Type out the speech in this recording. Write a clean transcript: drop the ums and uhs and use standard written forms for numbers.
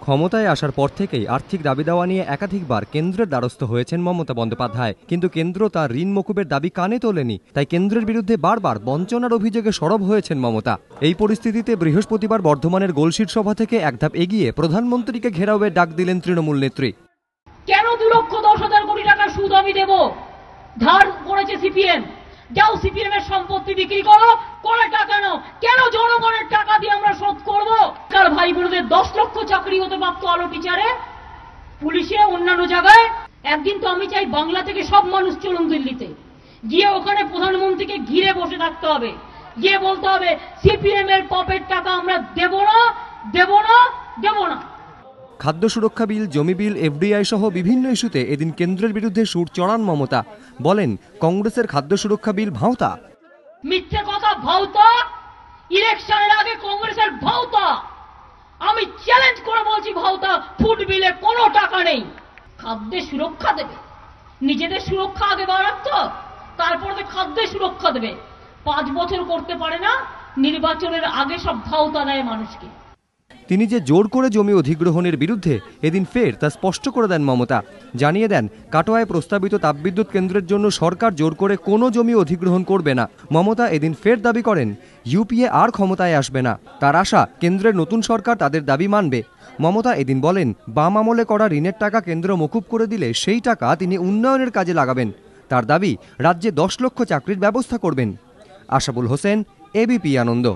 ক্ষমতায় আসার পর থেকেই আর্থিক দাবি দেওয়া নিয়ে একাধিকবার কেন্দ্রের দ্বারস্থ হয়েছেন মমতা বন্দ্যোপাধ্যায়, কিন্তু কেন্দ্র তার ঋণ মকুবের দাবি কানে তোলেনি। তাই কেন্দ্রের বিরুদ্ধে বারবার বঞ্চনার অভিযোগে সরব হয়েছেন মমতা। এই পরিস্থিতিতে বৃহস্পতিবার বর্ধমানের গোলশিট সভা থেকে এক ধাপ এগিয়ে প্রধানমন্ত্রীকে ঘেরাওয়ের ডাক দিলেন তৃণমূল নেত্রী। কেন 2,10,000 কোটি টাকা সুদ আমি দেব? ধার করেছে সিপিএম, যাও সিপিএম এর সম্পত্তি বিক্রি করো, করে টাকা নাও। কেন জনগণের টাকা দিয়ে আমরা শোধ করব? কার ভাই বোনদের 10 লক্ষ চাকরি হতে পারতো আলো টিচারে, পুলিশে, অন্যান্য জায়গায়। একদিন তো আমি চাই বাংলা থেকে সব মানুষ চলুন দিল্লিতে, গিয়ে ওখানে প্রধানমন্ত্রীকে ঘিরে বসে থাকতে হবে, গিয়ে বলতে হবে সিপিএম এর পকেট টাকা আমরা দেব না, দেব না, দেব না। খাদ্য সুরক্ষা বিল, জমি বিল, এফডিআই সহ বিভিন্ন ইস্যুতে এদিন কেন্দ্রের বিরুদ্ধে সুর চড়ান মমতা। বলেন, কংগ্রেসের খাদ্য সুরক্ষা বিল ভাওতা। মিথ্যে কথা ভাওতা, ইলেকশনের আগে কংগ্রেসের ভাওতা। আমি চ্যালেঞ্জ করে বলছি, ভাওতা ফুড বিলে কোনো টাকা নেই। খাদ্যের সুরক্ষা দেবে, নিজেদের সুরক্ষা আগে বাড়াতো, তারপরে খাদ্যের সুরক্ষা দেবে। 5 বছর করতে পারে না, নির্বাচনের আগে সব ভাওতা দেয় মানুষকে। তিনি যে জোর করে জমি অধিগ্রহণের বিরুদ্ধে এদিন ফের তা স্পষ্ট করে দেন মমতা। জানিয়ে দেন, কাটোয়ায় প্রস্তাবিত তাপবিদ্যুৎ কেন্দ্রের জন্য সরকার জোর করে কোনো জমি অধিগ্রহণ করবে না। মমতা এদিন ফের দাবি করেন, ইউপিএ আর ক্ষমতায় আসবে না। তার আশা, কেন্দ্রের নতুন সরকার তাদের দাবি মানবে। মমতা এদিন বলেন, বাম আমলে করা ঋণের টাকা কেন্দ্র মকুব করে দিলে সেই টাকা তিনি উন্নয়নের কাজে লাগাবেন। তার দাবি, রাজ্যে 10 লক্ষ চাকরির ব্যবস্থা করবেন। আশাবুল হোসেন, এবিপি আনন্দ।